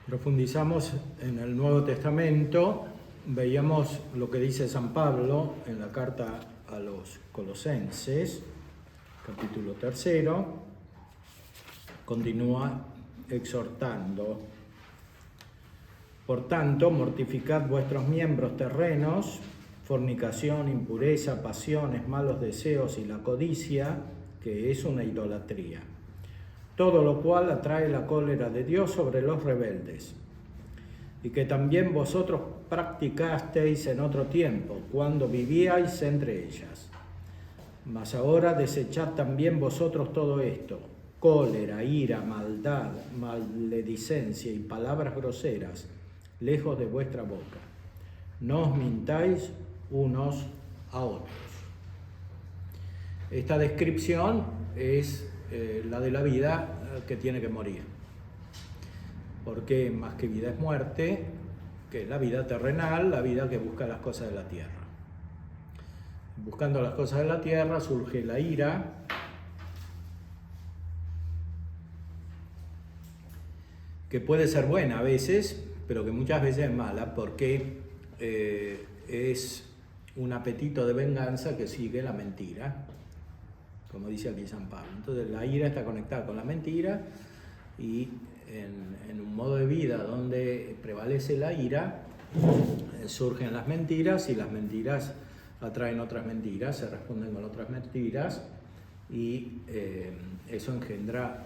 Profundizamos en el Nuevo Testamento, veíamos lo que dice San Pablo en la carta a los Colosenses, capítulo 3, continúa exhortando. Por tanto, mortificad vuestros miembros terrenos, fornicación, impureza, pasiones, malos deseos y la codicia, que es una idolatría. Todo lo cual atrae la cólera de Dios sobre los rebeldes, y que también vosotros practicasteis en otro tiempo, cuando vivíais entre ellas. Mas ahora desechad también vosotros todo esto: cólera, ira, maldad, maledicencia y palabras groseras, lejos de vuestra boca. No os mintáis unos a otros. Esta descripción es la de la vida que tiene que morir. Porque más que vida es muerte, que es la vida terrenal, la vida que busca las cosas de la tierra. Buscando las cosas de la tierra surge la ira, que puede ser buena a veces, pero que muchas veces es mala, porque es un apetito de venganza que sigue la mentira, como dice aquí San Pablo. Entonces la ira está conectada con la mentira, y en un modo de vida donde prevalece la ira, surgen las mentiras, y las mentiras atraen otras mentiras, se responden con otras mentiras, y eso engendra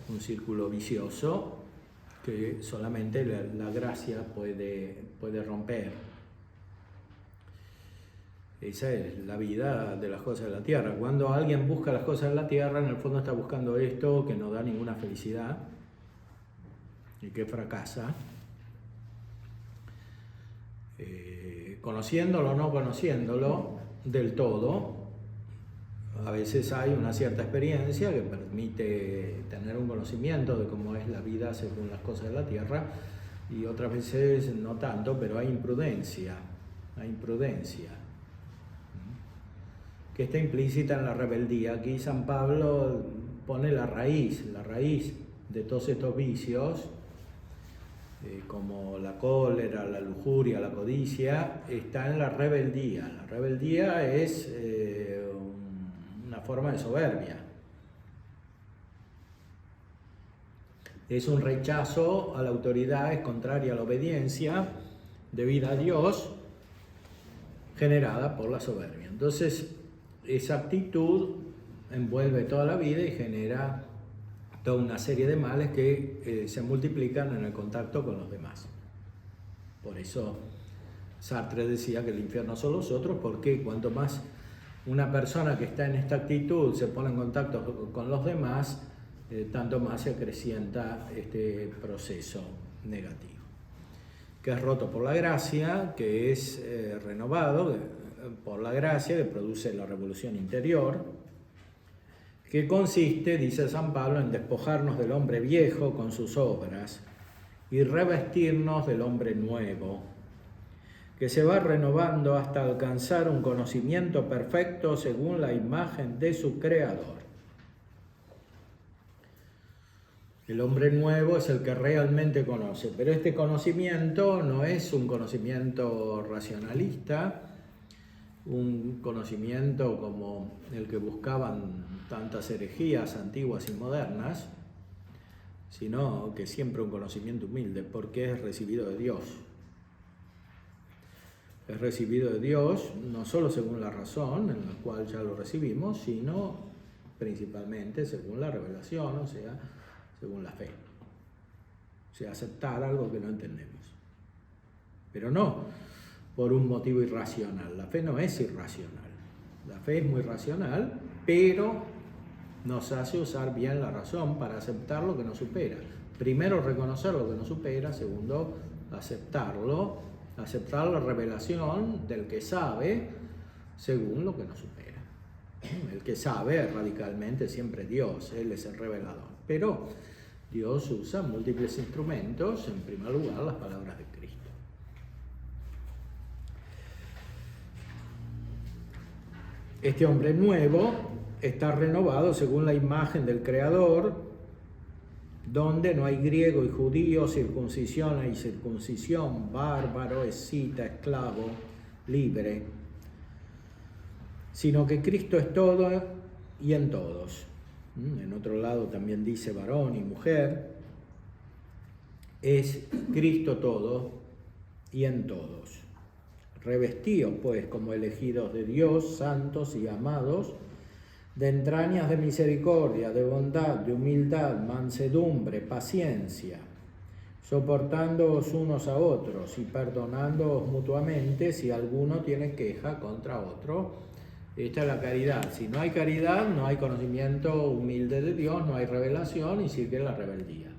un círculo vicioso que solamente la gracia puede romper. Esa es la vida de las cosas de la tierra. Cuando alguien busca las cosas de la tierra, en el fondo está buscando esto que no da ninguna felicidad y que fracasa. Conociéndolo o no conociéndolo del todo, a veces hay una cierta experiencia que permite tener un conocimiento de cómo es la vida según las cosas de la tierra, y otras veces no tanto, pero hay imprudencia, que está implícita en la rebeldía. Aquí San Pablo pone la raíz de todos estos vicios, como la cólera, la lujuria, la codicia, está en la rebeldía. La rebeldía es una forma de soberbia. Es un rechazo a la autoridad, es contraria a la obediencia debida a Dios, generada por la soberbia. Entonces, esa actitud envuelve toda la vida y genera toda una serie de males que se multiplican en el contacto con los demás. Por eso Sartre decía que el infierno son los otros, porque cuanto más una persona que está en esta actitud se pone en contacto con los demás, tanto más se acrecienta este proceso negativo, que es roto por la gracia, que es renovado por la gracia, que produce la revolución interior, que consiste, dice San Pablo, en despojarnos del hombre viejo con sus obras y revestirnos del hombre nuevo, que se va renovando hasta alcanzar un conocimiento perfecto según la imagen de su Creador. El hombre nuevo es el que realmente conoce, pero este conocimiento no es un conocimiento racionalista, un conocimiento como el que buscaban tantas herejías antiguas y modernas, sino que siempre un conocimiento humilde, porque es recibido de Dios. Es recibido de Dios no solo según la razón, en la cual ya lo recibimos, sino principalmente según la revelación, o sea, según la fe. O sea, aceptar algo que no entendemos. Pero no por un motivo irracional. La fe no es irracional. La fe es muy racional, pero nos hace usar bien la razón para aceptar lo que nos supera. Primero, reconocer lo que nos supera. Segundo, aceptarlo, aceptar la revelación del que sabe según lo que nos supera. El que sabe radicalmente siempre Dios, Él es el revelador. Pero Dios usa múltiples instrumentos, en primer lugar las palabras de Cristo. Este hombre nuevo está renovado según la imagen del Creador, donde no hay griego y judío, circuncisión y circuncisión, bárbaro, escita, esclavo, libre, sino que Cristo es todo y en todos. En otro lado también dice varón y mujer. Es Cristo todo y en todos. Revestidos pues como elegidos de Dios, santos y amados, de entrañas de misericordia, de bondad, de humildad, mansedumbre, paciencia, soportándoos unos a otros y perdonándoos mutuamente si alguno tiene queja contra otro. Esta es la caridad. Si no hay caridad, no hay conocimiento humilde de Dios, no hay revelación y sigue la rebeldía.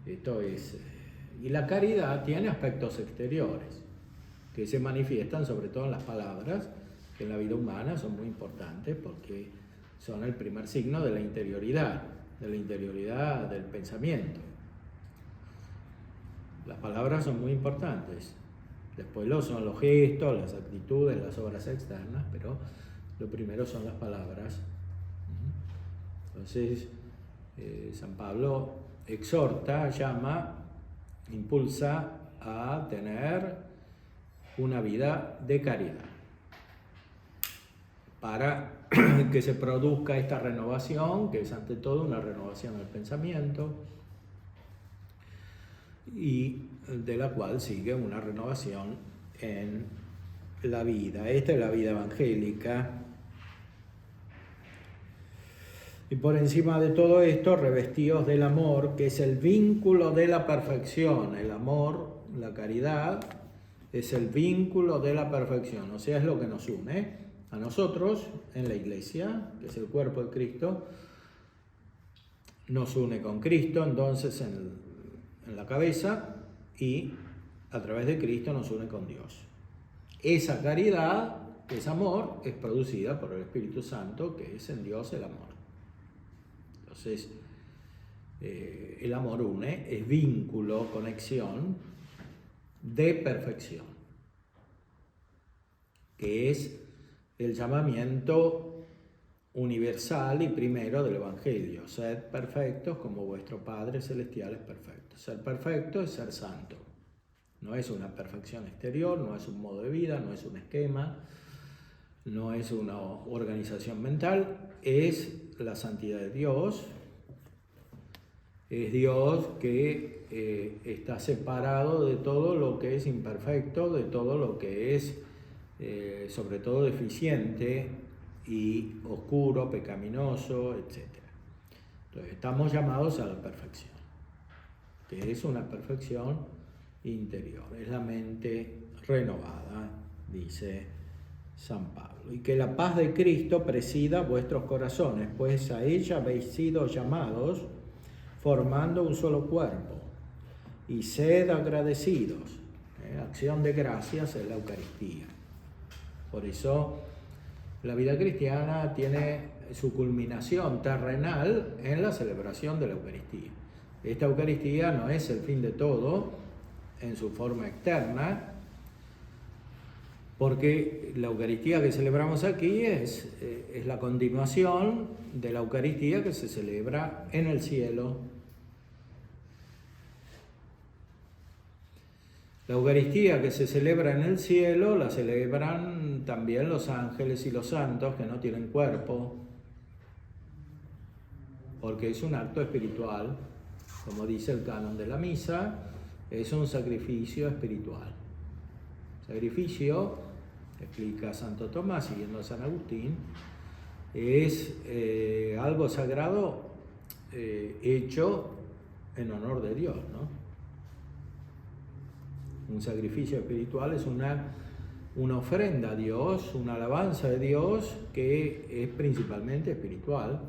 Esto es. Y la caridad tiene aspectos exteriores que se manifiestan sobre todo en las palabras, que en la vida humana son muy importantes porque son el primer signo de la interioridad del pensamiento. Las palabras son muy importantes. Después son los gestos, las actitudes, las obras externas, pero lo primero son las palabras. Entonces, San Pablo exhorta, llama, impulsa a tener una vida de caridad para que se produzca esta renovación, que es ante todo una renovación del pensamiento y de la cual sigue una renovación en la vida. Esta es la vida evangélica. Y por encima de todo esto, revestidos del amor, que es el vínculo de la perfección. El amor, la caridad, es el vínculo de la perfección. O sea, es lo que nos une a nosotros en la Iglesia, que es el cuerpo de Cristo. Nos une con Cristo, entonces, en la cabeza, y a través de Cristo nos une con Dios. Esa caridad, ese amor, es producida por el Espíritu Santo, que es en Dios el amor. Entonces, el amor une, es vínculo, conexión de perfección, que es el llamamiento universal y primero del Evangelio. Sed perfectos como vuestro Padre Celestial es perfecto. Ser perfecto es ser santo. No es una perfección exterior, no es un modo de vida, no es un esquema, no es una organización mental, es la santidad de Dios. Es Dios que está separado de todo lo que es imperfecto, de todo lo que es sobre todo deficiente y oscuro, pecaminoso, etc. Entonces estamos llamados a la perfección, que es una perfección interior, es la mente renovada, dice San Pablo. Y que la paz de Cristo presida vuestros corazones, pues a ella habéis sido llamados, formando un solo cuerpo, y sed agradecidos. Acción de gracias es la Eucaristía. Por eso la vida cristiana tiene su culminación terrenal en la celebración de la Eucaristía. Esta Eucaristía no es el fin de todo en su forma externa, porque la Eucaristía que celebramos aquí es la continuación de la Eucaristía que se celebra en el cielo. La Eucaristía que se celebra en el cielo la celebran también los ángeles y los santos que no tienen cuerpo, porque es un acto espiritual, como dice el canon de la misa, es un sacrificio espiritual. Sacrificio, explica Santo Tomás siguiendo a San Agustín, es algo sagrado hecho en honor de Dios, ¿no? Un sacrificio espiritual es una ofrenda a Dios, una alabanza de Dios que es principalmente espiritual.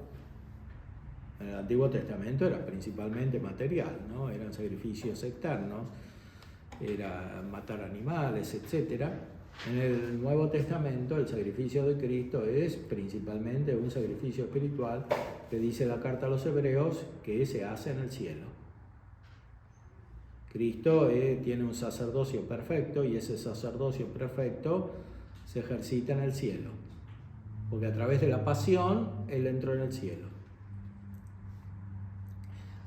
En el Antiguo Testamento era principalmente material, ¿no? Eran sacrificios externos, era matar animales, etc. En el Nuevo Testamento el sacrificio de Cristo es principalmente un sacrificio espiritual que dice la carta a los Hebreos que se hace en el cielo. Cristo tiene un sacerdocio perfecto y ese sacerdocio perfecto se ejercita en el cielo, porque a través de la pasión Él entró en el cielo.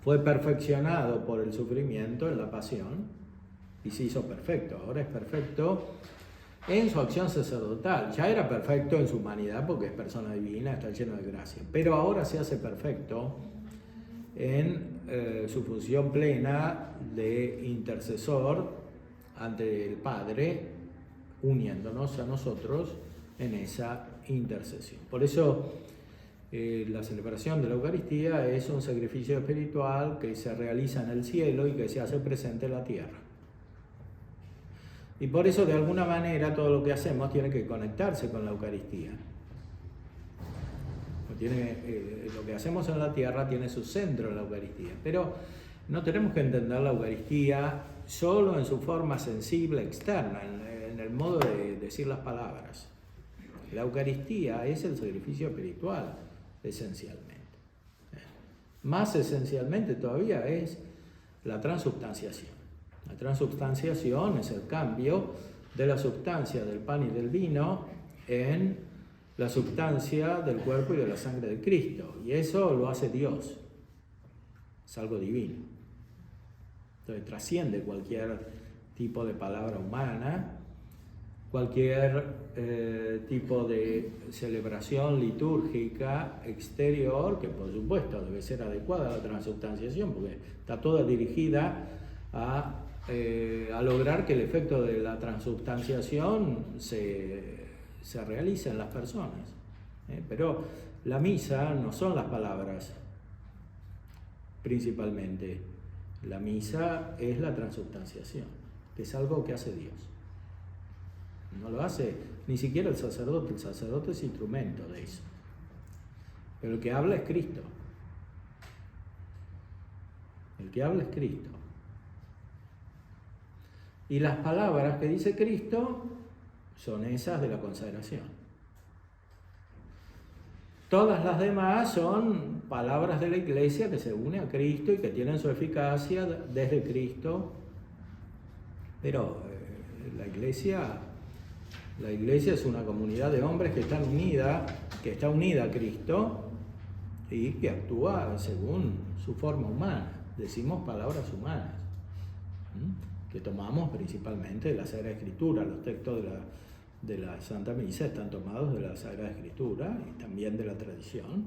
fue perfeccionado por el sufrimiento en la pasión y se hizo perfecto. Ahora es perfecto en su acción sacerdotal. Ya era perfecto en su humanidad porque es persona divina, está lleno de gracia. Pero ahora se hace perfecto en su función plena de intercesor ante el Padre, uniéndonos a nosotros en esa intercesión. Por eso la celebración de la Eucaristía es un sacrificio espiritual que se realiza en el cielo y que se hace presente en la tierra. Y por eso, de alguna manera, todo lo que hacemos tiene que conectarse con la Eucaristía. Lo que hacemos en la tierra tiene su centro en la Eucaristía. Pero no tenemos que entender la Eucaristía solo en su forma sensible externa, en el modo de decir las palabras. La Eucaristía es el sacrificio espiritual, esencialmente. Más esencialmente todavía es la transubstanciación. La transubstanciación es el cambio de la sustancia del pan y del vino en la sustancia del cuerpo y de la sangre de Cristo. Y eso lo hace Dios. Es algo divino. Entonces trasciende cualquier tipo de palabra humana, cualquier tipo de celebración litúrgica exterior, que por supuesto debe ser adecuada a la transubstanciación, porque está toda dirigida a lograr que el efecto de la transubstanciación se realice en las personas. Pero la misa no son las palabras principalmente. La misa es la transubstanciación, que es algo que hace Dios. No lo hace ni siquiera el sacerdote es instrumento de eso. Pero el que habla es Cristo. El que habla es Cristo. Y las palabras que dice Cristo son esas de la consagración. Todas las demás son palabras de la Iglesia que se une a Cristo y que tienen su eficacia desde Cristo. Pero la Iglesia es una comunidad de hombres que está unida a Cristo y que actúa según su forma humana. Decimos palabras humanas, que tomamos principalmente de la Sagrada Escritura. Los textos de la Santa Misa están tomados de la Sagrada Escritura y también de la tradición,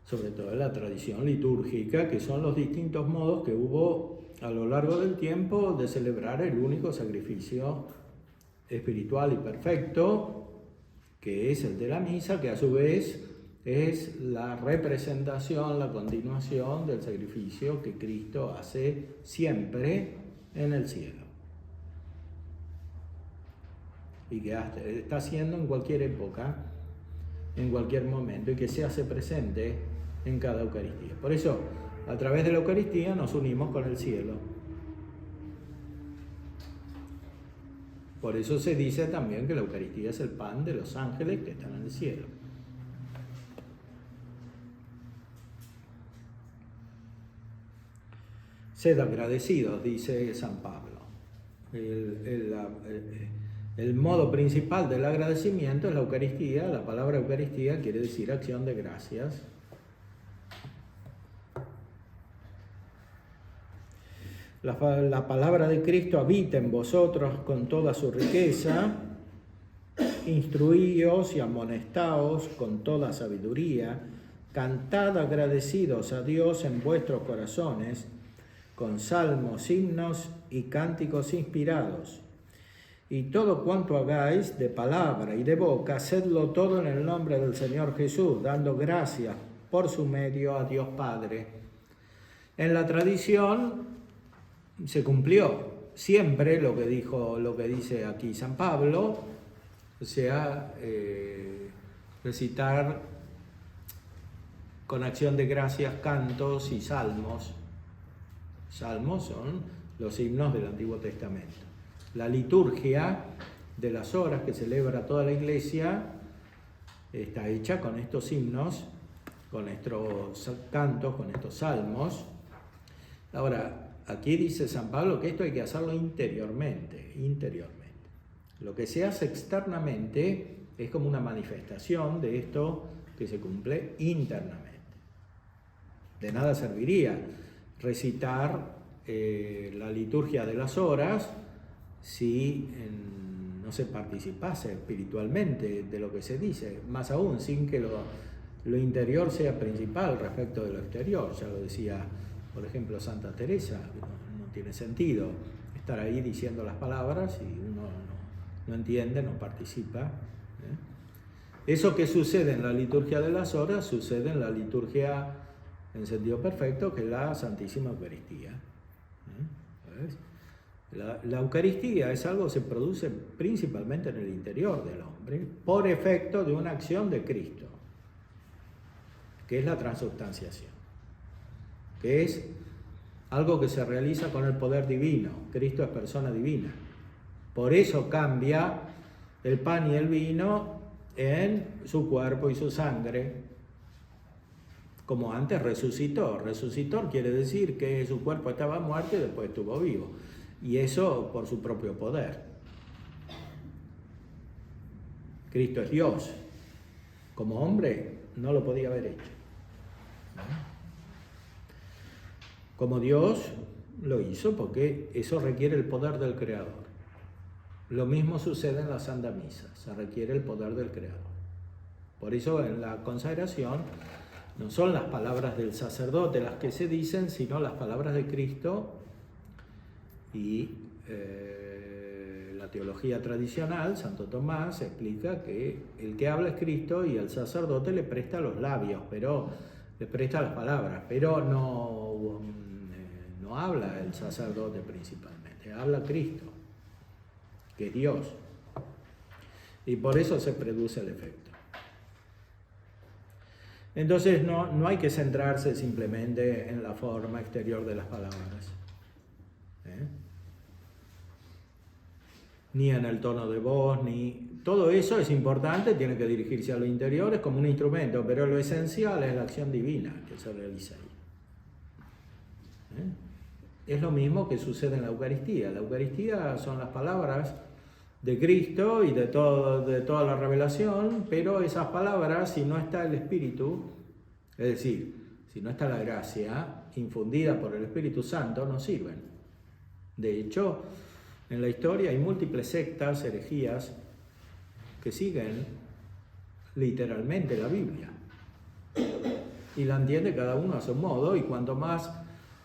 sobre todo de la tradición litúrgica, que son los distintos modos que hubo a lo largo del tiempo de celebrar el único sacrificio espiritual y perfecto, que es el de la misa, que a su vez es la representación, la continuación del sacrificio que Cristo hace siempre en el cielo y que está haciendo en cualquier época, en cualquier momento, y que se hace presente en cada Eucaristía. Por eso, a través de la Eucaristía nos unimos con el cielo. Por eso se dice también que la Eucaristía es el pan de los ángeles que están en el cielo. Sed agradecidos, dice San Pablo. El modo principal del agradecimiento es la Eucaristía. La palabra Eucaristía quiere decir acción de gracias. La palabra de Cristo habita en vosotros con toda su riqueza. Instruíos y amonestaos con toda sabiduría. Cantad agradecidos a Dios en vuestros corazones, con salmos, himnos y cánticos inspirados. Y todo cuanto hagáis de palabra y de boca, hacedlo todo en el nombre del Señor Jesús, dando gracias por su medio a Dios Padre. En la tradición se cumplió siempre lo que dice aquí San Pablo, o sea, recitar con acción de gracias cantos y salmos. Salmos son los himnos del Antiguo Testamento. La liturgia de las horas que celebra toda la Iglesia está hecha con estos himnos, con estos cantos, con estos salmos. Ahora, aquí dice San Pablo que esto hay que hacerlo interiormente. Lo que se hace externamente es como una manifestación de esto que se cumple internamente. De nada serviría recitar la liturgia de las horas si no se participase espiritualmente de lo que se dice, más aún sin que lo interior sea principal respecto de lo exterior. Ya lo decía, por ejemplo, Santa Teresa, no tiene sentido estar ahí diciendo las palabras y uno no entiende, no participa. Eso que sucede en la liturgia de las horas sucede en la liturgia en sentido perfecto, que es la Santísima Eucaristía. ¿Ves? La Eucaristía es algo que se produce principalmente en el interior del hombre por efecto de una acción de Cristo, que es la transubstanciación, que es algo que se realiza con el poder divino. Cristo es persona divina. Por eso cambia el pan y el vino en su cuerpo y su sangre. Como antes resucitó. Resucitó quiere decir que su cuerpo estaba muerto y después estuvo vivo. Y eso por su propio poder. Cristo es Dios. Como hombre no lo podía haber hecho. Como Dios lo hizo porque eso requiere el poder del Creador. Lo mismo sucede en la Santa Misa. Se requiere el poder del Creador. Por eso en la consagración no son las palabras del sacerdote las que se dicen, sino las palabras de Cristo. Y la teología tradicional, Santo Tomás, explica que el que habla es Cristo y el sacerdote le presta los labios, pero le presta las palabras, pero no habla el sacerdote principalmente, habla Cristo, que es Dios. Y por eso se produce el efecto. Entonces no hay que centrarse simplemente en la forma exterior de las palabras, ni en el tono de voz, ni todo eso es importante, tiene que dirigirse a lo interior, es como un instrumento, pero lo esencial es la acción divina que se realiza ahí. Es lo mismo que sucede en la Eucaristía. La Eucaristía son las palabras de Cristo y de toda la revelación, pero esas palabras, si no está el Espíritu, es decir, si no está la gracia infundida por el Espíritu Santo, no sirven. De hecho, en la historia hay múltiples sectas, herejías, que siguen literalmente la Biblia y la entiende cada uno a su modo, y cuanto más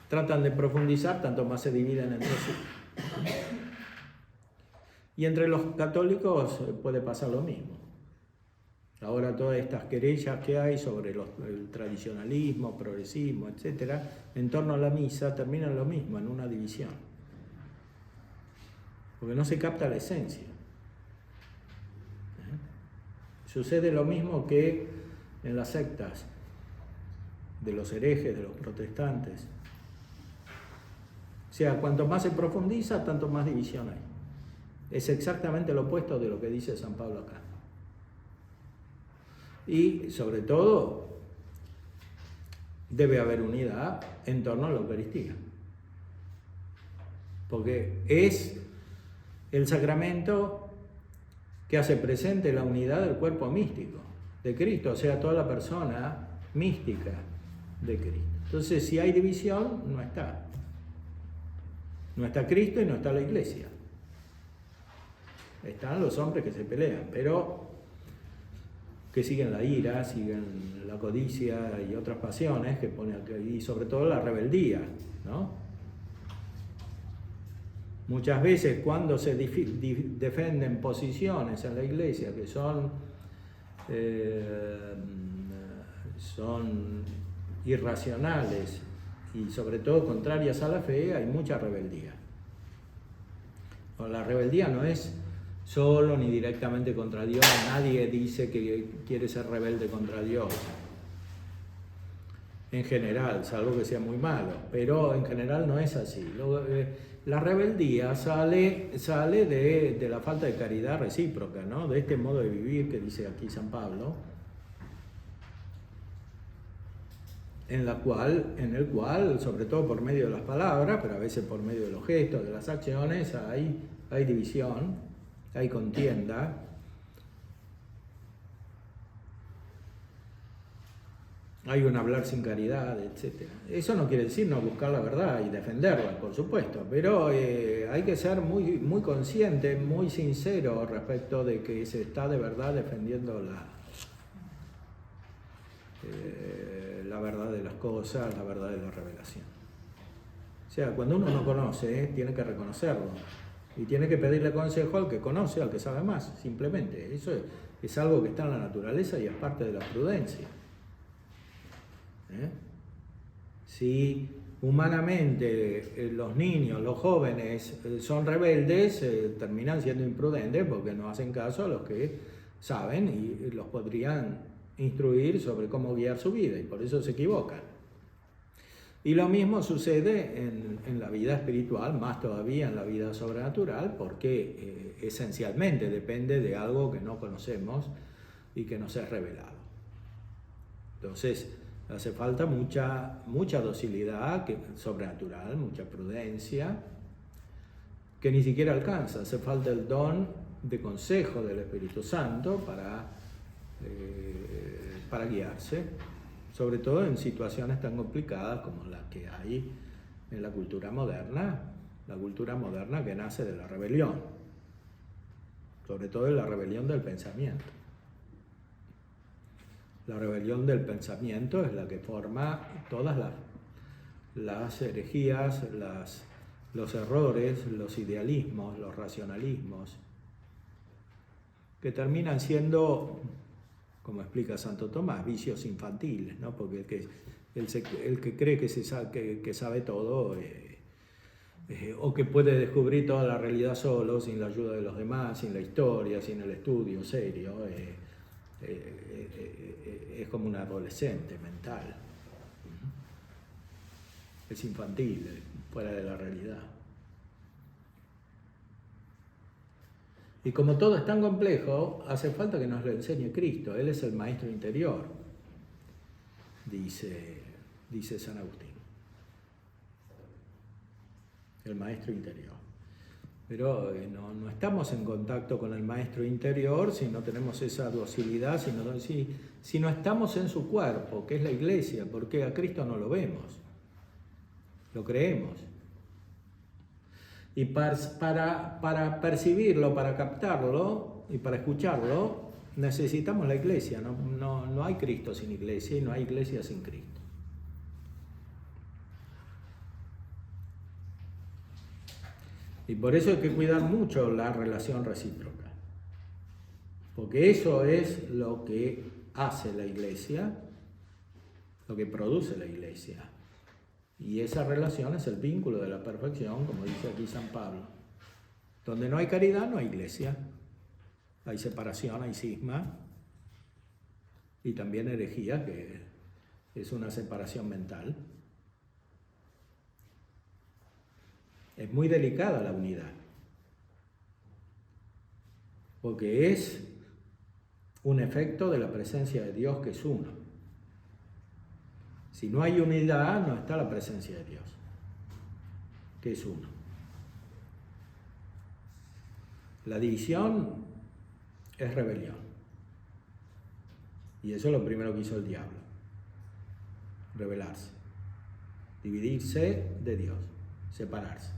tratan de profundizar, tanto más se dividen entre sí. Y entre los católicos puede pasar lo mismo. Ahora todas estas querellas que hay sobre el tradicionalismo, progresismo, etc., en torno a la misa, terminan lo mismo, en una división. Porque no se capta la esencia. Sucede lo mismo que en las sectas de los herejes, de los protestantes. O sea, cuanto más se profundiza, tanto más división hay. Es exactamente lo opuesto de lo que dice San Pablo acá. Y sobre todo, debe haber unidad en torno a la Eucaristía. Porque es el sacramento que hace presente la unidad del cuerpo místico de Cristo, o sea, toda la persona mística de Cristo. Entonces, si hay división, no está. No está Cristo y no está la Iglesia. Están los hombres que se pelean, pero que siguen la ira, siguen la codicia y otras pasiones que pone, y sobre todo la rebeldía, ¿no? Muchas veces cuando se defienden posiciones en la Iglesia que son irracionales y sobre todo contrarias a la fe, hay mucha rebeldía. La rebeldía no es solo ni directamente contra Dios, nadie dice que quiere ser rebelde contra Dios. En general, salvo que sea muy malo, pero en general no es así. La rebeldía sale de la falta de caridad recíproca, ¿no? De este modo de vivir que dice aquí San Pablo, en el cual, sobre todo por medio de las palabras, pero a veces por medio de los gestos, de las acciones, hay división, hay contienda. hay un hablar sin caridad, etc. Eso no quiere decir no buscar la verdad y defenderla, por supuesto, pero hay que ser muy, muy consciente, muy sincero respecto de que se está de verdad defendiendo la verdad de las cosas, la verdad de la revelación. O sea, cuando uno no conoce, tiene que reconocerlo y tiene que pedirle consejo al que conoce, al que sabe más, simplemente. Eso es algo que está en la naturaleza y es parte de la prudencia. Si humanamente los niños, los jóvenes son rebeldes, terminan siendo imprudentes porque no hacen caso a los que saben y los podrían instruir sobre cómo guiar su vida y por eso se equivocan. Y lo mismo sucede en la vida espiritual, más todavía en la vida sobrenatural, porque esencialmente depende de algo que no conocemos y que nos es revelado. Entonces, hace falta mucha docilidad sobrenatural, mucha prudencia, que ni siquiera alcanza. Hace falta el don de consejo del Espíritu Santo para guiarse, sobre todo en situaciones tan complicadas como las que hay en la cultura moderna que nace de la rebelión, sobre todo de la rebelión del pensamiento. La rebelión del pensamiento es la que forma todas las herejías, los errores, los idealismos, los racionalismos, que terminan siendo, como explica Santo Tomás, vicios infantiles, ¿no? Porque el que cree que sabe todo o que puede descubrir toda la realidad solo, sin la ayuda de los demás, sin la historia, sin el estudio serio, es como un adolescente mental. Es infantil, fuera de la realidad. Y como todo es tan complejo, hace falta que nos lo enseñe Cristo. Él es el maestro interior, dice San Agustín. El maestro interior. Pero no estamos en contacto con el maestro interior si no tenemos esa docilidad, si no estamos en su cuerpo, que es la iglesia, porque a Cristo no lo vemos, lo creemos. Y para percibirlo, para captarlo y para escucharlo, necesitamos la iglesia. No hay Cristo sin iglesia y no hay iglesia sin Cristo. Y por eso hay que cuidar mucho la relación recíproca, porque eso es lo que hace la iglesia, lo que produce la iglesia. Y esa relación es el vínculo de la perfección, como dice aquí San Pablo. Donde no hay caridad, no hay iglesia. Hay separación, hay cisma y también herejía, que es una separación mental. Es muy delicada la unidad, porque es un efecto de la presencia de Dios, que es uno. Si no hay unidad, no está la presencia de Dios, que es uno. La división es rebelión. Y eso es lo primero que hizo el diablo. Rebelarse. Dividirse de Dios. Separarse.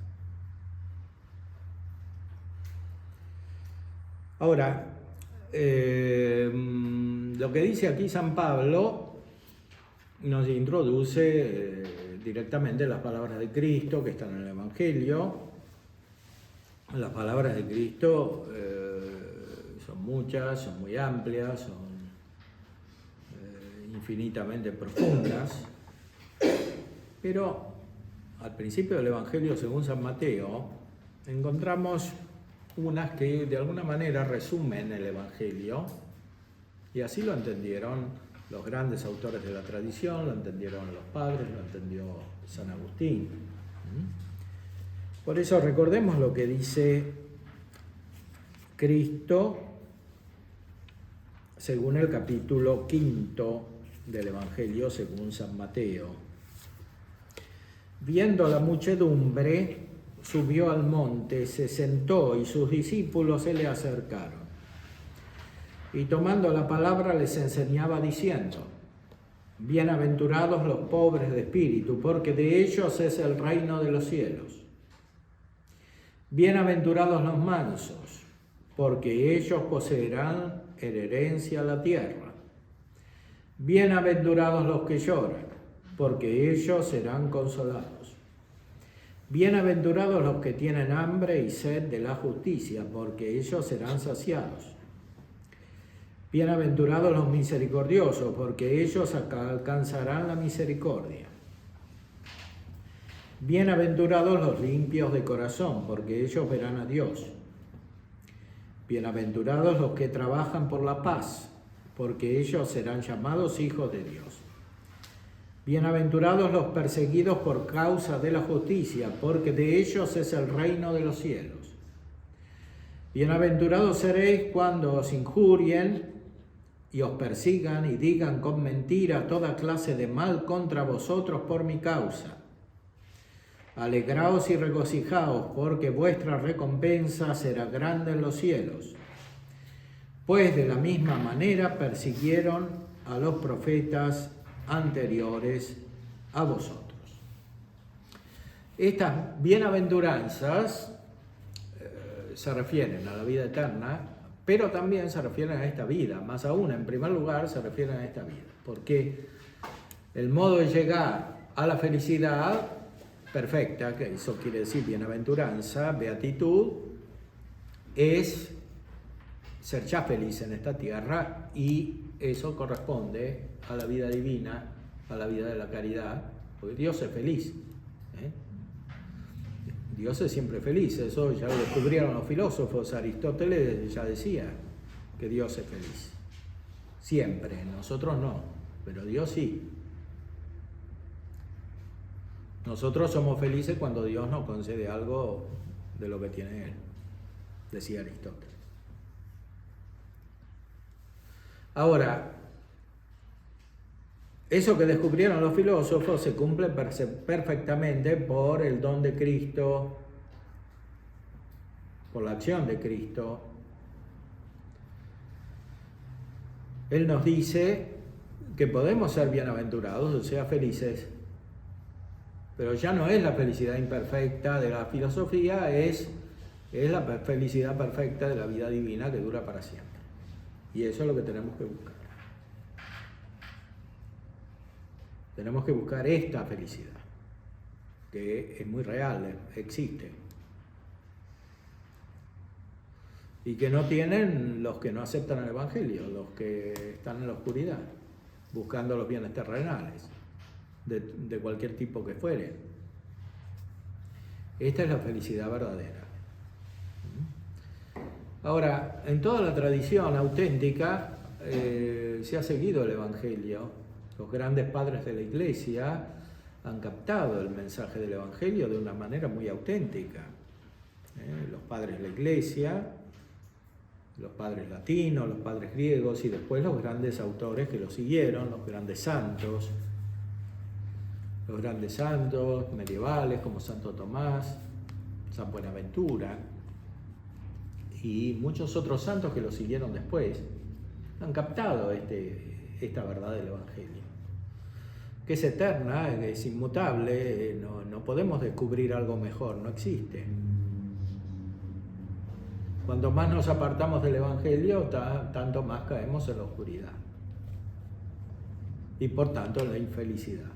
Ahora, lo que dice aquí San Pablo nos introduce directamente las palabras de Cristo que están en el Evangelio. Las palabras de Cristo son muchas, son muy amplias, son infinitamente profundas, pero al principio del Evangelio según San Mateo encontramos unas que de alguna manera resumen el Evangelio, y así lo entendieron los grandes autores de la tradición, lo entendieron los padres, lo entendió San Agustín. Por eso recordemos lo que dice Cristo según el capítulo 5 del Evangelio según San Mateo. Viendo la muchedumbre, subió al monte, se sentó y sus discípulos se le acercaron. Y tomando la palabra les enseñaba diciendo: Bienaventurados los pobres de espíritu, porque de ellos es el reino de los cielos. Bienaventurados los mansos, porque ellos poseerán en herencia la tierra. Bienaventurados los que lloran, porque ellos serán consolados. Bienaventurados los que tienen hambre y sed de la justicia, porque ellos serán saciados. Bienaventurados los misericordiosos, porque ellos alcanzarán la misericordia. Bienaventurados los limpios de corazón, porque ellos verán a Dios. Bienaventurados los que trabajan por la paz, porque ellos serán llamados hijos de Dios. Bienaventurados los perseguidos por causa de la justicia, porque de ellos es el reino de los cielos. Bienaventurados seréis cuando os injurien y os persigan y digan con mentira toda clase de mal contra vosotros por mi causa. Alegraos y regocijaos, porque vuestra recompensa será grande en los cielos. Pues de la misma manera persiguieron a los profetas anteriores a vosotros. Estas bienaventuranzas se refieren a la vida eterna, pero también se refieren a esta vida, más aún, en primer lugar, se refieren a esta vida, porque el modo de llegar a la felicidad perfecta, que eso quiere decir bienaventuranza, beatitud, es ser ya feliz en esta tierra, y eso corresponde a la vida divina, a la vida de la caridad, porque Dios es feliz. Dios es siempre feliz, eso ya lo descubrieron los filósofos. Aristóteles ya decía que Dios es feliz. Siempre, nosotros no, pero Dios sí. Nosotros somos felices cuando Dios nos concede algo de lo que tiene Él, decía Aristóteles. Ahora, eso que descubrieron los filósofos se cumple perfectamente por el don de Cristo, por la acción de Cristo. Él nos dice que podemos ser bienaventurados, o sea, felices, pero ya no es la felicidad imperfecta de la filosofía, es la felicidad perfecta de la vida divina que dura para siempre. Y eso es lo que tenemos que buscar. Tenemos que buscar esta felicidad, que es muy real, existe. Y que no tienen los que no aceptan el Evangelio, los que están en la oscuridad, buscando los bienes terrenales, de cualquier tipo que fuere. Esta es la felicidad verdadera. Ahora, en toda la tradición auténtica se ha seguido el Evangelio. Los grandes padres de la Iglesia han captado el mensaje del Evangelio de una manera muy auténtica. Los padres de la Iglesia, los padres latinos, los padres griegos y después los grandes autores que lo siguieron, los grandes santos medievales como Santo Tomás, San Buenaventura y muchos otros santos que lo siguieron después, han captado esta verdad del Evangelio, que es eterna, es inmutable, no podemos descubrir algo mejor, no existe. Cuanto más nos apartamos del Evangelio, tanto más caemos en la oscuridad y por tanto en la infelicidad.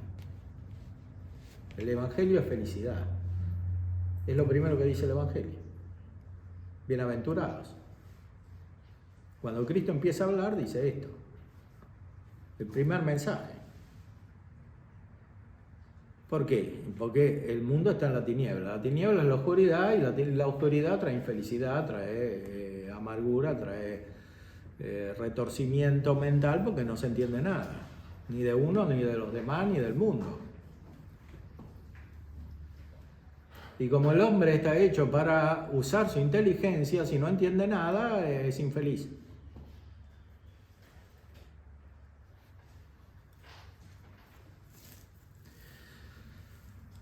El Evangelio es felicidad, es lo primero que dice el Evangelio. Bienaventurados. Cuando Cristo empieza a hablar, dice esto, el primer mensaje. ¿Por qué? Porque el mundo está en la tiniebla es la oscuridad, y la oscuridad trae infelicidad, trae amargura, trae retorcimiento mental, porque no se entiende nada, ni de uno, ni de los demás, ni del mundo. Y como el hombre está hecho para usar su inteligencia, si no entiende nada, es infeliz.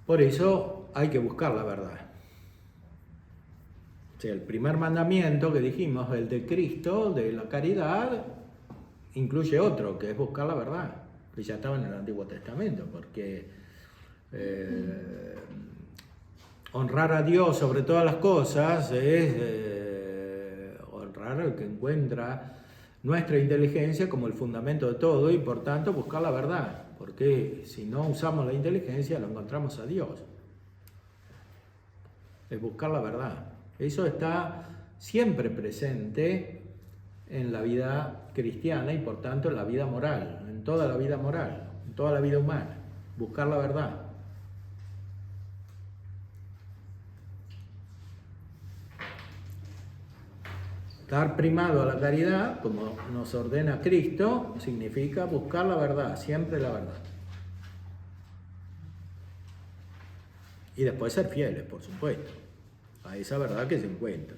Por eso hay que buscar la verdad. O sea, el primer mandamiento que dijimos, el de Cristo, de la caridad, incluye otro, que es buscar la verdad. que ya estaban en el Antiguo Testamento, porque honrar a Dios sobre todas las cosas es honrar al que encuentra nuestra inteligencia como el fundamento de todo y por tanto buscar la verdad, porque si no usamos la inteligencia lo encontramos a Dios. Es buscar la verdad. Eso está siempre presente en la vida cristiana y por tanto en la vida moral, en toda la vida moral, en toda la vida humana. Buscar la verdad. Dar primado a la caridad, como nos ordena Cristo, significa buscar la verdad, siempre la verdad. Y después ser fieles, por supuesto, a esa verdad que se encuentra.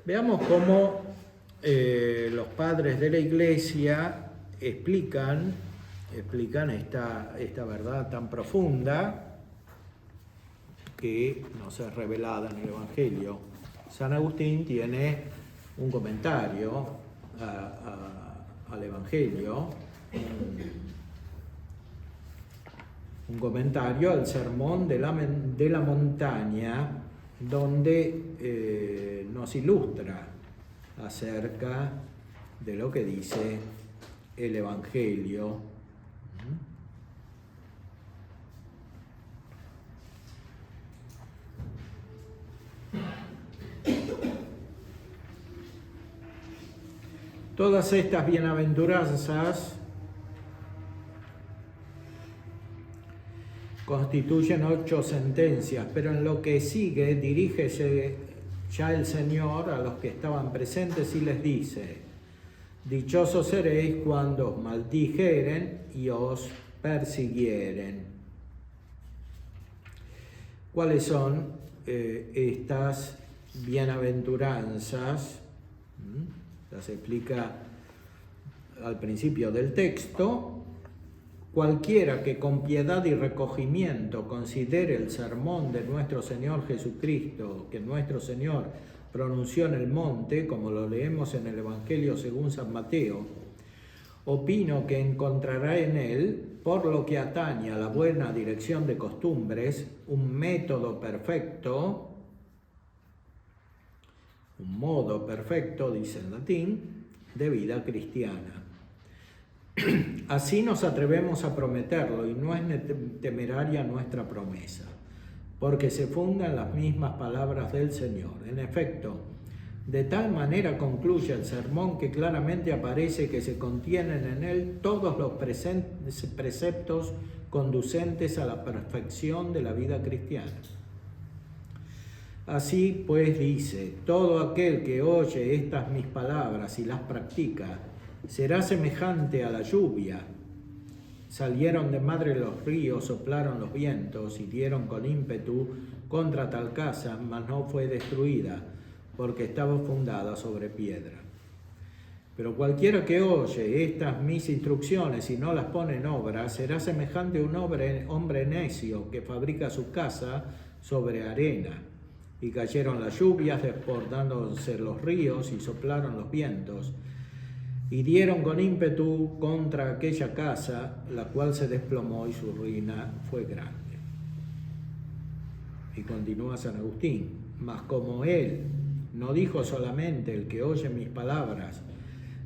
Veamos cómo los padres de la Iglesia explican esta verdad tan profunda que nos es revelada en el Evangelio. San Agustín tiene un comentario al Evangelio, un comentario al sermón de la montaña, donde nos ilustra acerca de lo que dice el Evangelio. Todas estas bienaventuranzas constituyen 8 sentencias, pero en lo que sigue dirígese ya el Señor a los que estaban presentes y les dice: dichosos seréis cuando os maldijeren y os persiguieren. ¿Cuáles son estas bienaventuranzas? Las explica al principio del texto. Cualquiera que con piedad y recogimiento considere el sermón de nuestro Señor Jesucristo, que nuestro Señor pronunció en el monte, como lo leemos en el Evangelio según San Mateo, opino que encontrará en él, por lo que atañe a la buena dirección de costumbres, un método perfecto, un modo perfecto, dice en latín, de vida cristiana. Así nos atrevemos a prometerlo y no es temeraria nuestra promesa, porque se funda en las mismas palabras del Señor. En efecto, de tal manera concluye el sermón que claramente aparece que se contienen en él todos los preceptos conducentes a la perfección de la vida cristiana. Así pues dice: todo aquel que oye estas mis palabras y las practica será semejante a la lluvia. Salieron de madre los ríos, soplaron los vientos y dieron con ímpetu contra tal casa, mas no fue destruida, porque estaba fundada sobre piedra. Pero cualquiera que oye estas mis instrucciones y no las pone en obra, será semejante a un hombre necio que fabrica su casa sobre arena. Y cayeron las lluvias, desbordándose los ríos y soplaron los vientos, y dieron con ímpetu contra aquella casa, la cual se desplomó y su ruina fue grande. Y continúa San Agustín: mas como él no dijo solamente el que oye mis palabras,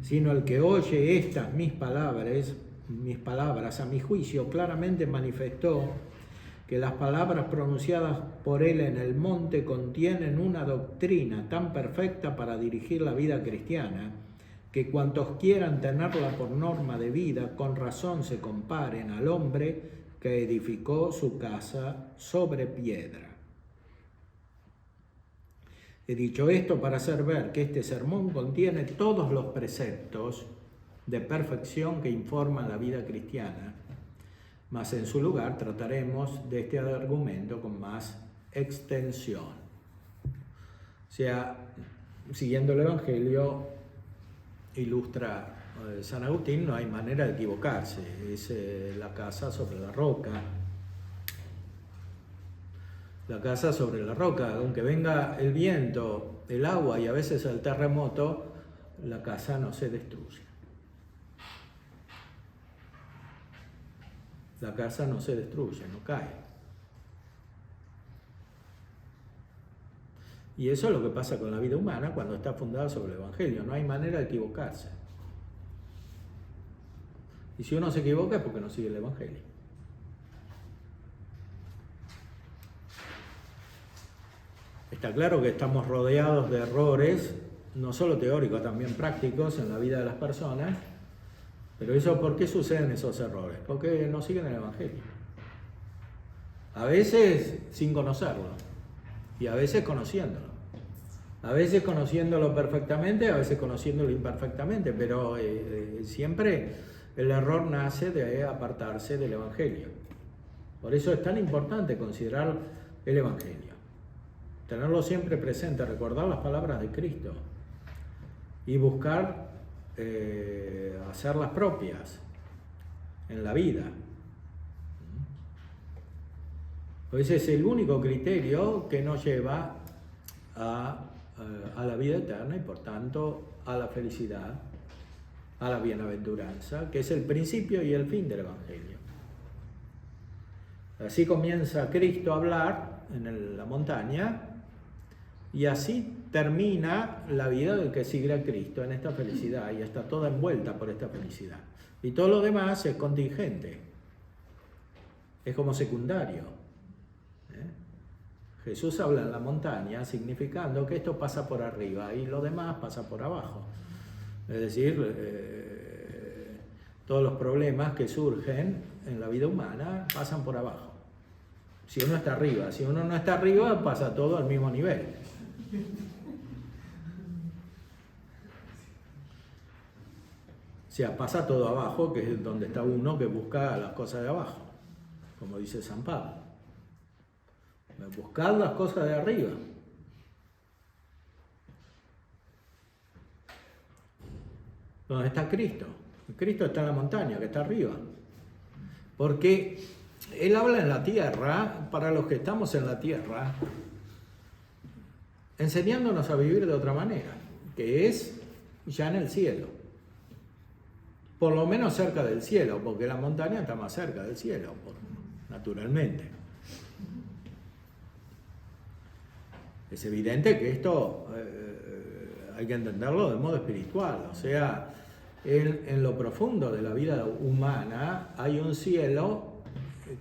sino el que oye estas mis palabras, a mi juicio claramente manifestó que las palabras pronunciadas por él en el monte contienen una doctrina tan perfecta para dirigir la vida cristiana, que cuantos quieran tenerla por norma de vida, con razón se comparen al hombre que edificó su casa sobre piedra. He dicho esto para hacer ver que este sermón contiene todos los preceptos de perfección que informan la vida cristiana, mas en su lugar trataremos de este argumento con más extensión. O sea, siguiendo el Evangelio, ilustra San Agustín, no hay manera de equivocarse, es la casa sobre la roca. La casa sobre la roca, aunque venga el viento, el agua y a veces el terremoto, la casa no se destruye. la casa no se destruye, no cae. Y eso es lo que pasa con la vida humana cuando está fundada sobre el Evangelio. No hay manera de equivocarse. Y si uno se equivoca es porque no sigue el Evangelio. Está claro que estamos rodeados de errores, no solo teóricos, también prácticos en la vida de las personas. Pero eso, ¿por qué suceden esos errores? Porque no siguen el Evangelio. A veces sin conocerlo y a veces conociéndolo. A veces conociéndolo perfectamente, a veces conociéndolo imperfectamente, pero siempre el error nace de apartarse del Evangelio. Por eso es tan importante considerar el Evangelio. Tenerlo siempre presente, recordar las palabras de Cristo y buscar hacerlas propias en la vida. Pues es el único criterio que nos lleva a la vida eterna y por tanto a la felicidad, a la bienaventuranza, que es el principio y el fin del Evangelio. Así comienza Cristo a hablar en la montaña y así termina la vida del que sigue a Cristo en esta felicidad y está toda envuelta por esta felicidad. Y todo lo demás es contingente, es como secundario. Jesús habla en la montaña significando que esto pasa por arriba y lo demás pasa por abajo. Es decir, todos los problemas que surgen en la vida humana pasan por abajo. Si uno está arriba, si uno no está arriba, pasa todo al mismo nivel. O sea, pasa todo abajo, que es donde está uno que busca las cosas de abajo, como dice San Pablo. Buscar las cosas de arriba. ¿Dónde está Cristo? Cristo está en la montaña, que está arriba. Porque Él habla en la tierra, para los que estamos en la tierra, enseñándonos a vivir de otra manera, que es ya en el cielo. Por lo menos cerca del cielo, porque la montaña está más cerca del cielo, naturalmente. Es evidente que esto hay que entenderlo de modo espiritual, o sea, en lo profundo de la vida humana hay un cielo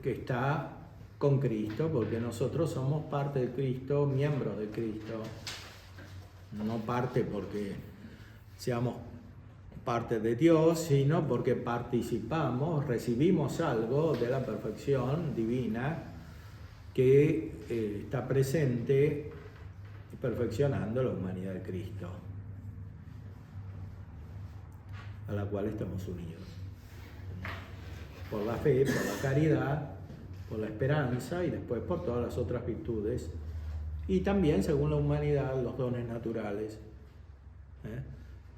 que está con Cristo, porque nosotros somos parte de Cristo, miembros de Cristo, no parte porque seamos parte de Dios, sino porque participamos, recibimos algo de la perfección divina que está presente perfeccionando la humanidad de Cristo, a la cual estamos unidos. Por la fe, por la caridad, por la esperanza y después por todas las otras virtudes. Y también, según la humanidad, los dones naturales.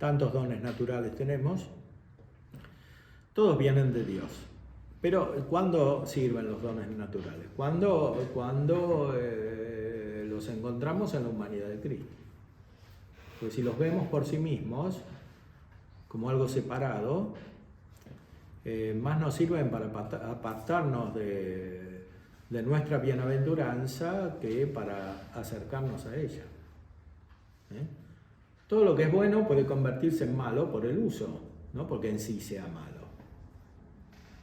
Tantos dones naturales tenemos. Todos vienen de Dios. Pero, ¿cuándo sirven los dones naturales? Cuando los encontramos en la humanidad de Cristo. Pues si los vemos por sí mismos, como algo separado, más nos sirven para apartarnos de nuestra bienaventuranza que para acercarnos a ella. Todo lo que es bueno puede convertirse en malo por el uso, no porque en sí sea malo,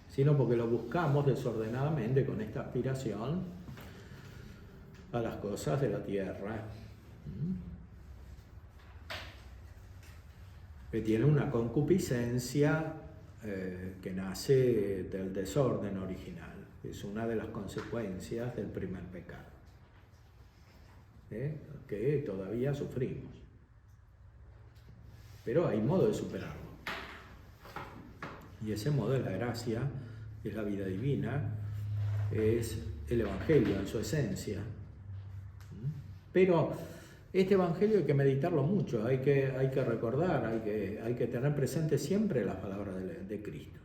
sino porque lo buscamos desordenadamente con esta aspiración a las cosas de la tierra, que tiene una concupiscencia que nace del desorden original, que es una de las consecuencias del primer pecado, que todavía sufrimos. Pero hay modo de superarlo. Y ese modo es la gracia, es la vida divina, es el Evangelio en su esencia. Pero este Evangelio hay que meditarlo mucho, hay que recordar, hay que tener presente siempre las palabras de Cristo.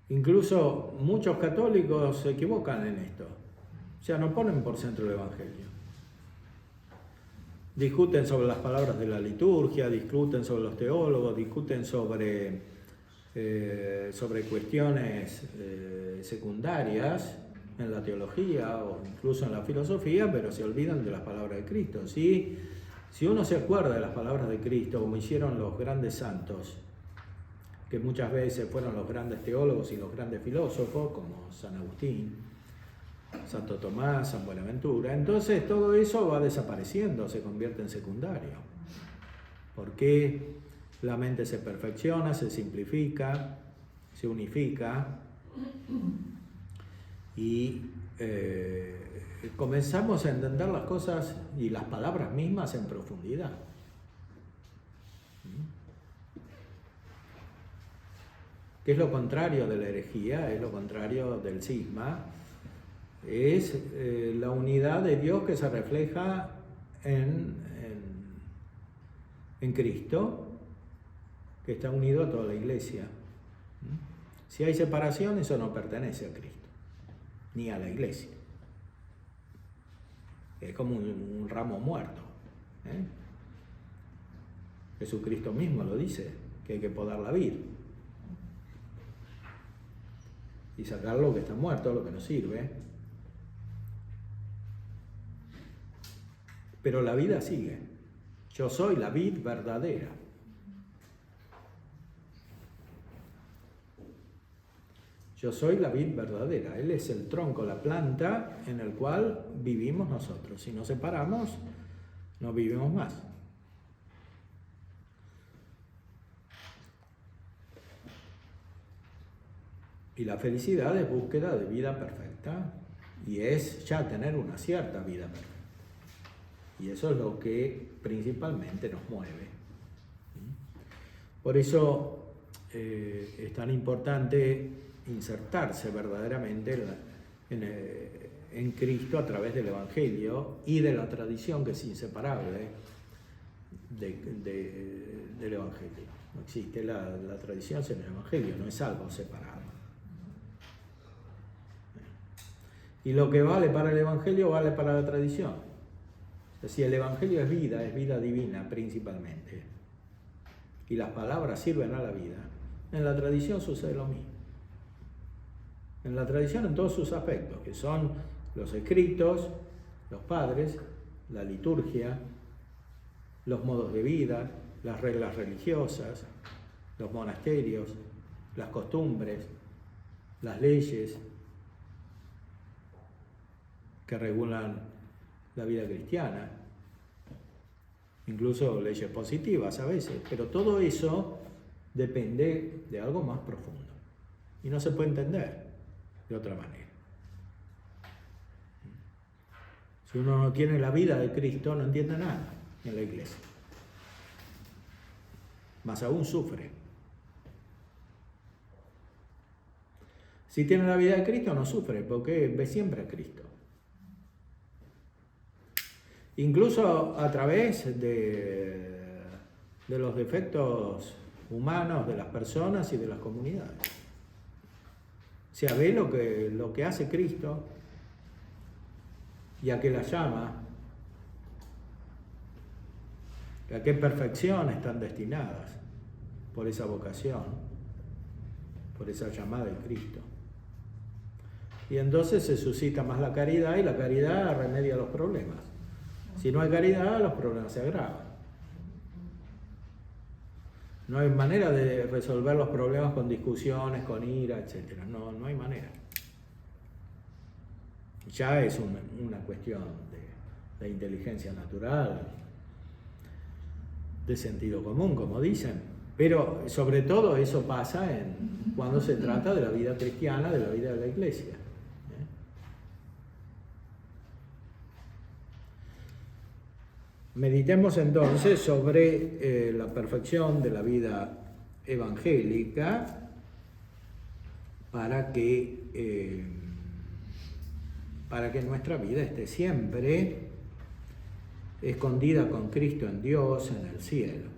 Incluso muchos católicos se equivocan en esto, o sea, no ponen por centro el Evangelio. discuten sobre las palabras de la liturgia, discuten sobre los teólogos, discuten sobre cuestiones secundarias en la teología o incluso en la filosofía, pero se olvidan de las palabras de Cristo. Si uno se acuerda de las palabras de Cristo, como hicieron los grandes santos, que muchas veces fueron los grandes teólogos y los grandes filósofos, como San Agustín, Santo Tomás, San Buenaventura, entonces todo eso va desapareciendo, se convierte en secundario. Porque la mente se perfecciona, se simplifica, se unifica y comenzamos a entender las cosas y las palabras mismas en profundidad. ¿Qué es lo contrario de la herejía? Es lo contrario del cisma. Es la unidad de Dios que se refleja en Cristo, que está unido a toda la iglesia. Si hay separación, eso no pertenece a Cristo, ni a la iglesia. Es como un ramo muerto. Jesucristo mismo lo dice, que hay que podar la vid y sacar lo que está muerto, lo que no sirve. Pero la vida sigue. Yo soy la vid verdadera. Yo soy la vid verdadera. Él es el tronco, la planta en el cual vivimos nosotros. Si nos separamos, no vivimos más. Y la felicidad es búsqueda de vida perfecta y es ya tener una cierta vida perfecta. Y eso es lo que principalmente nos mueve. Por eso es tan importante insertarse verdaderamente en Cristo a través del Evangelio y de la tradición que es inseparable del Evangelio. No existe la tradición sin el Evangelio, no es algo separado. Y lo que vale para el Evangelio vale para la tradición. Es decir, el Evangelio es vida divina principalmente. Y las palabras sirven a la vida. En la tradición sucede lo mismo. En la tradición en todos sus aspectos, que son los escritos, los padres, la liturgia, los modos de vida, las reglas religiosas, los monasterios, las costumbres, las leyes que regulan la vida cristiana, incluso leyes positivas a veces, pero todo eso depende de algo más profundo y no se puede entender de otra manera. Si uno no tiene la vida de Cristo, no entiende nada en la iglesia. Más aún sufre. Si tiene la vida de Cristo, no sufre, porque ve siempre a Cristo. Incluso a través de los defectos humanos de las personas y de las comunidades. O sea, ve lo que hace Cristo y a qué la llama, a qué perfección están destinadas por esa vocación, por esa llamada de Cristo. Y entonces se suscita más la caridad y la caridad remedia los problemas. Si no hay caridad, los problemas se agravan. No hay manera de resolver los problemas con discusiones, con ira, etc. No hay manera. Ya es una cuestión de inteligencia natural, de sentido común, como dicen. Pero sobre todo eso pasa cuando se trata de la vida cristiana, de la vida de la iglesia. Meditemos entonces sobre la perfección de la vida evangélica para que nuestra vida esté siempre escondida con Cristo en Dios, en el cielo.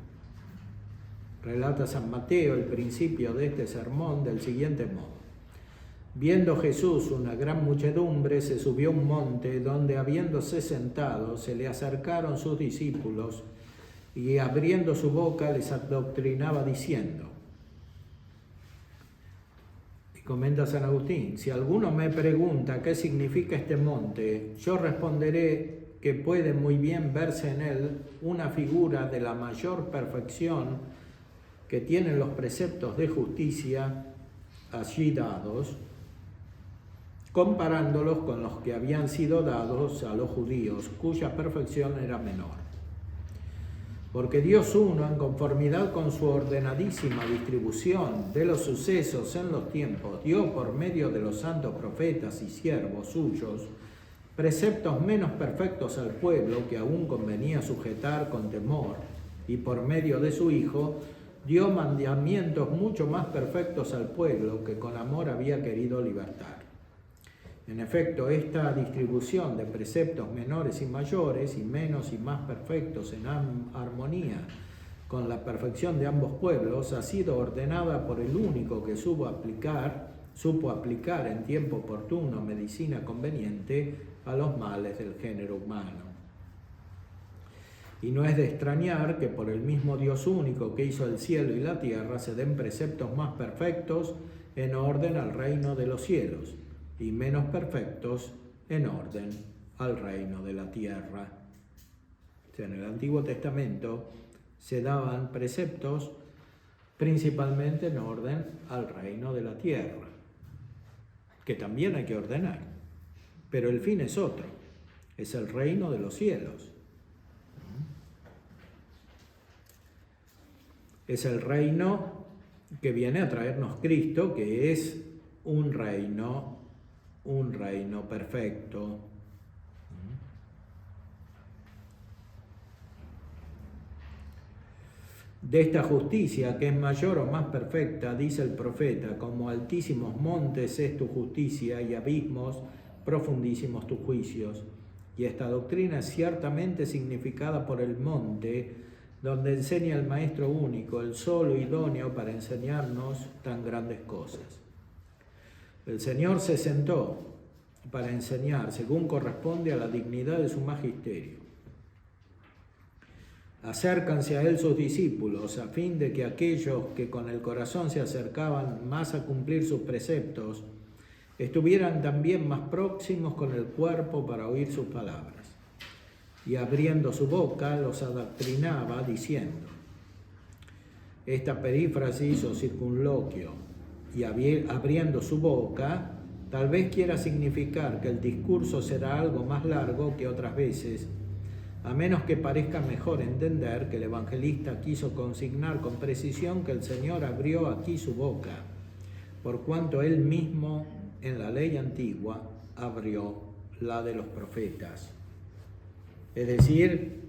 Relata San Mateo el principio de este sermón del siguiente modo. Viendo Jesús una gran muchedumbre, se subió a un monte donde, habiéndose sentado, se le acercaron sus discípulos y abriendo su boca les adoctrinaba diciendo, y comenta San Agustín, si alguno me pregunta qué significa este monte, yo responderé que puede muy bien verse en él una figura de la mayor perfección que tienen los preceptos de justicia allí dados, comparándolos con los que habían sido dados a los judíos, cuya perfección era menor. Porque Dios uno, en conformidad con su ordenadísima distribución de los sucesos en los tiempos, dio por medio de los santos profetas y siervos suyos preceptos menos perfectos al pueblo que aún convenía sujetar con temor, y por medio de su Hijo dio mandamientos mucho más perfectos al pueblo que con amor había querido libertar. En efecto, esta distribución de preceptos menores y mayores, y menos y más perfectos en armonía con la perfección de ambos pueblos, ha sido ordenada por el único que supo aplicar en tiempo oportuno medicina conveniente a los males del género humano. Y no es de extrañar que por el mismo Dios único que hizo el cielo y la tierra se den preceptos más perfectos en orden al reino de los cielos, y menos perfectos en orden al reino de la tierra. O sea, en el Antiguo Testamento se daban preceptos principalmente en orden al reino de la tierra, que también hay que ordenar, pero el fin es otro, es el reino de los cielos. Es el reino que viene a traernos Cristo, que es un reino perfecto. De esta justicia, que es mayor o más perfecta, dice el profeta, como altísimos montes es tu justicia y abismos profundísimos tus juicios. Y esta doctrina es ciertamente significada por el monte, donde enseña el Maestro único, el solo idóneo para enseñarnos tan grandes cosas. El Señor se sentó para enseñar según corresponde a la dignidad de su magisterio. Acércanse a él sus discípulos, a fin de que aquellos que con el corazón se acercaban más a cumplir sus preceptos, estuvieran también más próximos con el cuerpo para oír sus palabras. Y abriendo su boca los adoctrinaba diciendo, esta perífrasis o circunloquio, y abriendo su boca, tal vez quiera significar que el discurso será algo más largo que otras veces, a menos que parezca mejor entender que el evangelista quiso consignar con precisión que el Señor abrió aquí su boca, por cuanto él mismo en la ley antigua abrió la de los profetas. Es decir,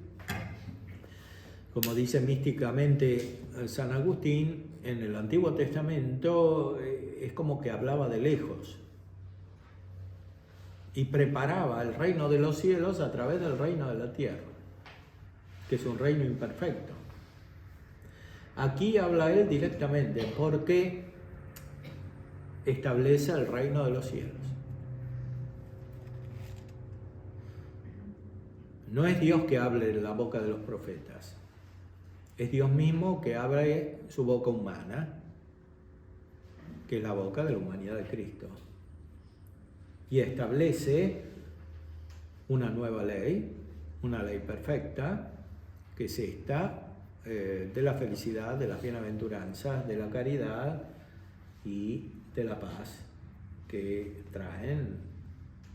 como dice místicamente San Agustín, en el Antiguo Testamento es como que hablaba de lejos y preparaba el reino de los cielos a través del reino de la tierra, que es un reino imperfecto. Aquí habla él directamente porque establece el reino de los cielos. No es Dios que hable en la boca de los profetas, es Dios mismo que abre su boca humana, que es la boca de la humanidad de Cristo, y establece una nueva ley, una ley perfecta, que es esta, de la felicidad, de las bienaventuranzas, de la caridad y de la paz, que traen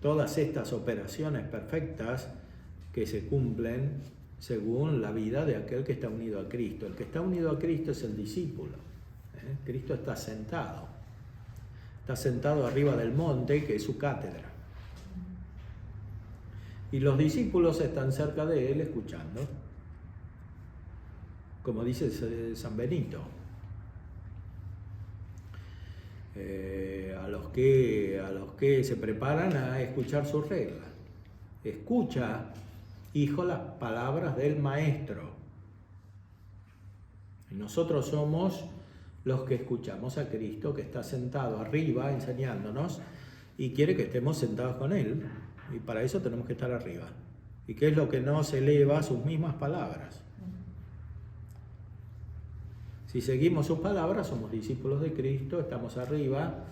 todas estas operaciones perfectas que se cumplen según la vida de aquel que está unido a Cristo. El que está unido a Cristo es el discípulo. Cristo está sentado arriba del monte, que es su cátedra. Y los discípulos están cerca de él escuchando, como dice San Benito. A los que se preparan a escuchar sus reglas. Escucha, hijo, las palabras del Maestro. Y nosotros somos los que escuchamos a Cristo, que está sentado arriba enseñándonos y quiere que estemos sentados con Él, y para eso tenemos que estar arriba. ¿Y qué es lo que nos eleva? Sus mismas palabras. Si seguimos sus palabras, somos discípulos de Cristo, estamos arriba,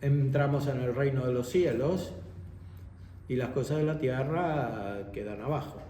entramos en el reino de los cielos y las cosas de la tierra quedan abajo.